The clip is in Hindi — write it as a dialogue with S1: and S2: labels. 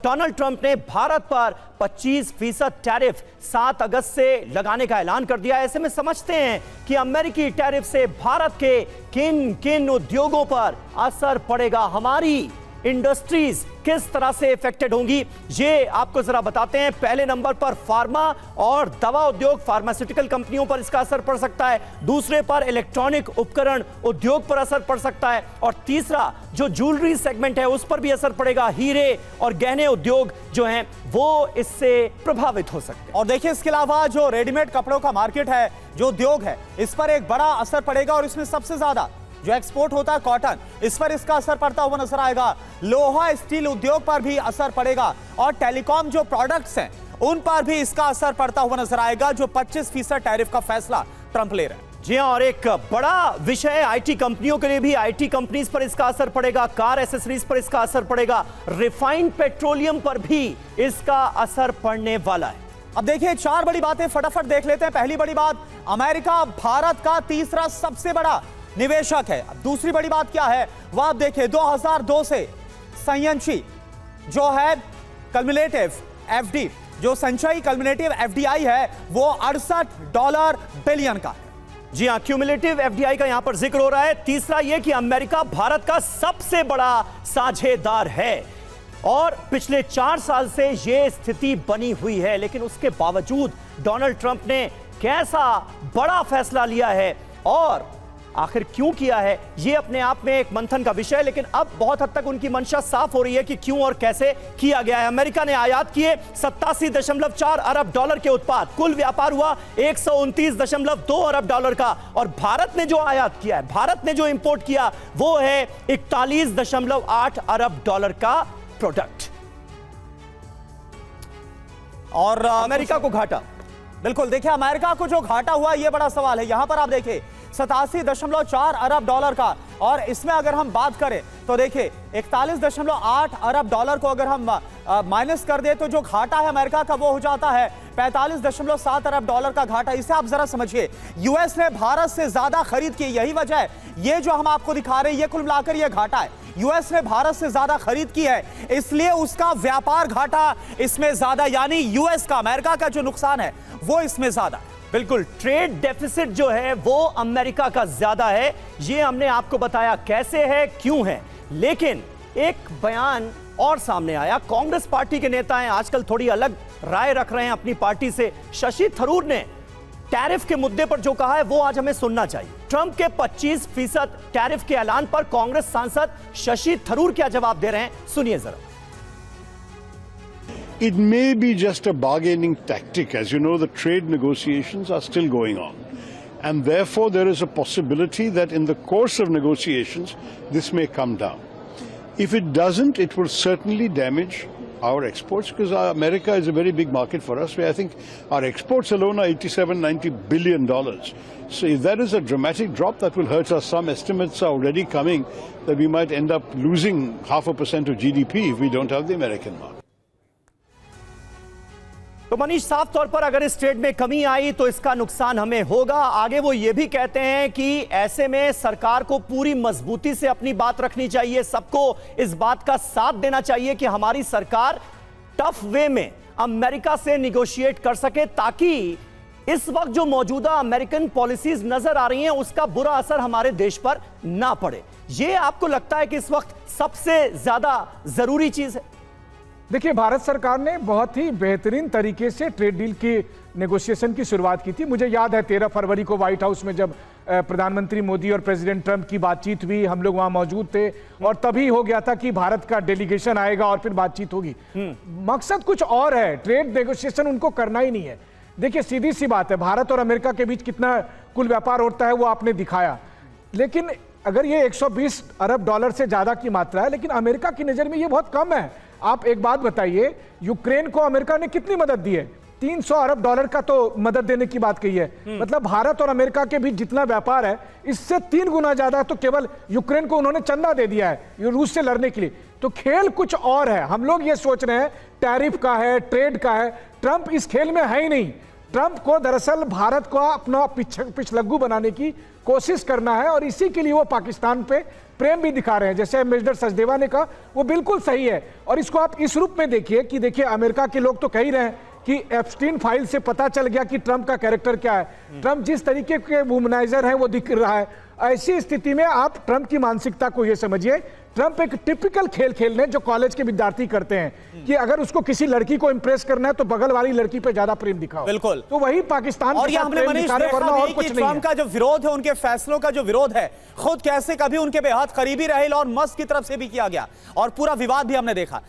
S1: डोनाल्ड ट्रंप ने भारत पर 25% टैरिफ 7 अगस्त से लगाने का ऐलान कर दिया। ऐसे में समझते हैं कि अमेरिकी टैरिफ से भारत के किन किन उद्योगों पर असर पड़ेगा, हमारी इंडस्ट्रीज किस तरह से इफेक्टेड होंगी, ये आपको जरा बताते हैं। पहले नंबर पर फार्मा और दवा उद्योग, फार्मास्यूटिकल कंपनियों पर इसका असर पड़ सकता है। दूसरे पर इलेक्ट्रॉनिक उपकरण उद्योग पर असर पड़ सकता है और तीसरा जो ज्वेलरी सेगमेंट है उस पर भी असर पड़ेगा। हीरे और गहने उद्योग जो हैं वो इससे प्रभावित हो सकते हैं।
S2: और देखिए, इसके अलावा जो रेडीमेड कपड़ों का मार्केट है, जो उद्योग है, इस पर एक बड़ा असर पड़ेगा और इसमें सबसे ज्यादा जो एक्सपोर्ट होता है कॉटन, इस पर इसका असर पड़ता हुआ नजर आएगा। लोहा स्टील उद्योग पर भी असर पड़ेगा और टेलीकॉम जो प्रोडक्ट्स हैं उन पर भी इसका असर पड़ता हुआ नजर आएगा, जो 25% टैरिफ का फैसला ट्रंप ले रहे हैं।
S1: जी हां, और एक बड़ा विषय आईटी कंपनियों के लिए भी, आईटी कंपनीज पर इसका असर पड़ेगा, कार एसेसरीज पर इसका असर पड़ेगा, रिफाइंड पेट्रोलियम पर भी इसका असर पड़ने वाला है।
S2: अब देखिए, 4 बड़ी बातें फटाफट देख लेते हैं। पहली बड़ी बात, अमेरिका भारत का तीसरा सबसे बड़ा निवेशक है। अब दूसरी बड़ी बात क्या है वह आप देखिए, 2002 से संचयी जो है कम्युलेटिव एफडी, जो संचयी कम्युलेटिव एफडीआई है वो $68 बिलियन का है।
S1: जी हां, क्यूमुलेटिव एफडीआई का यहां पर जिक्र हो रहा है। तीसरा यह कि अमेरिका भारत का सबसे बड़ा साझेदार है और पिछले 4 साल से यह स्थिति बनी हुई है। लेकिन उसके बावजूद डोनाल्ड ट्रंप ने कैसा बड़ा फैसला लिया है और आखिर क्यों किया है, यह अपने आप में एक मंथन का विषय है। लेकिन अब बहुत हद तक उनकी मंशा साफ हो रही है कि क्यों और कैसे किया गया है। अमेरिका ने आयात किए $87.4 अरब के उत्पाद, कुल व्यापार हुआ $129.2 अरब का। और भारत ने जो आयात किया है, भारत ने जो इंपोर्ट किया वो है $41.8 अरब का प्रोडक्ट। और अमेरिका को घाटा,
S2: बिल्कुल देखिए, अमेरिका को जो घाटा हुआ यह बड़ा सवाल है। यहां पर आप देखिए, $87.4 अरब का, और इसमें अगर हम बात करें तो देखिए $41.8 अरब को अगर हम माइनस कर दे तो जो घाटा है अमेरिका का वो हो जाता है $45.7 अरब का घाटा। इसे आप जरा समझिए, यूएस ने भारत से ज्यादा खरीद की, यही वजह है ये जो हम आपको दिखा रहे हैं, ये कुल मिलाकर ये घाटा है। यूएस ने भारत से ज्यादा खरीद की है, इसलिए उसका व्यापार घाटा इसमें ज्यादा, यानी यूएस का, अमेरिका का जो नुकसान है वो इसमें ज्यादा।
S1: बिल्कुल, ट्रेड डेफिसिट जो है वो अमेरिका का ज्यादा है। ये हमने आपको बताया कैसे है, क्यों है। लेकिन एक बयान और सामने आया, कांग्रेस पार्टी के नेता हैं, आजकल थोड़ी अलग राय रख रहे हैं अपनी पार्टी से। शशि थरूर ने टैरिफ के मुद्दे पर जो कहा है वो आज हमें सुनना चाहिए। ट्रंप के 25% टैरिफ के ऐलान पर कांग्रेस सांसद शशि थरूर क्या जवाब दे रहे हैं, सुनिए जरा।
S3: It may be just a bargaining tactic. As you know, the trade negotiations are still going on. And therefore, there is a possibility that in the course of negotiations, this may come down. If it doesn't, it will certainly damage our exports, because America is a very big market for us, where I think our exports alone are $87-90 billion. So if that is a dramatic drop, that will hurt us. Some estimates are already coming that we might end up losing 0.5% of GDP if we don't have the American market.
S1: तो मनीष, साफ तौर पर अगर इस ट्रेड में कमी आई तो इसका नुकसान हमें होगा। आगे वो ये भी कहते हैं कि ऐसे में सरकार को पूरी मजबूती से अपनी बात रखनी चाहिए, सबको इस बात का साथ देना चाहिए कि हमारी सरकार टफ वे में अमेरिका से निगोशिएट कर सके, ताकि इस वक्त जो मौजूदा अमेरिकन पॉलिसीज नजर आ रही हैं उसका बुरा असर हमारे देश पर ना पड़े। ये आपको लगता है कि इस वक्त सबसे ज्यादा जरूरी चीज है?
S4: देखिए, भारत सरकार ने बहुत ही बेहतरीन तरीके से ट्रेड डील की नेगोशिएशन की शुरुआत की थी। मुझे याद है 13 फरवरी को व्हाइट हाउस में जब प्रधानमंत्री मोदी और प्रेसिडेंट ट्रंप की बातचीत हुई, हम लोग वहां मौजूद थे और तभी हो गया था कि भारत का डेलीगेशन आएगा और फिर बातचीत होगी। मकसद कुछ और है, ट्रेड नेगोशिएशन उनको करना ही नहीं है। देखिए, सीधी सी बात है, भारत और अमेरिका के बीच कितना कुल व्यापार होता है वो आपने दिखाया। लेकिन अगर ये $120 अरब से ज्यादा की मात्रा है, लेकिन अमेरिका की नजर में ये बहुत कम है। आप एक बात बताइए, यूक्रेन को अमेरिका ने कितनी मदद दी है? $300 अरब का तो मदद देने की बात कही है। मतलब भारत और अमेरिका के बीच जितना व्यापार है, इससे 3 गुना ज्यादा तो केवल यूक्रेन को उन्होंने चंदा दे दिया है रूस से लड़ने के लिए। तो खेल कुछ और है। हम लोग ये सोच रहे हैं टैरिफ का है, ट्रेड का है। ट्रंप इस खेल में है ही नहीं। ट्रंप को दरअसल भारत को अपना पिछलग्गू बनाने की कोशिश करना है और इसी के लिए वो पाकिस्तान पे प्रेम भी दिखा रहे हैं। जैसे एम्बेसडर सचदेवा ने कहा, वो बिल्कुल सही है। और इसको आप इस रूप में देखिए कि देखिए अमेरिका के लोग तो कह ही रहे हैं कि एप्स्टीन फाइल से पता चल गया कि ट्रंप का कैरेक्टर क्या है। ट्रंप जिस तरीके के वुमनाइजर है वो दिख रहा है। ऐसी स्थिति में आप ट्रंप की मानसिकता को ये समझिए, ट्रंप एक टिपिकल खेल खेलने जो कॉलेज के विद्यार्थी करते हैं कि अगर उसको किसी लड़की को इंप्रेस करना है तो बगल वाली लड़की पे ज्यादा प्रेम दिखाओ।
S2: बिल्कुल,
S4: तो वही पाकिस्तान
S2: और ये हमने मनीष देखा भी कि ट्रंप का जो विरोध है, उनके फैसलों का जो विरोध है, खुद कैसे कभी उनके बेहद करीबी रहे इलॉन मस्क की तरफ से भी किया गया और पूरा विवाद भी हमने देखा।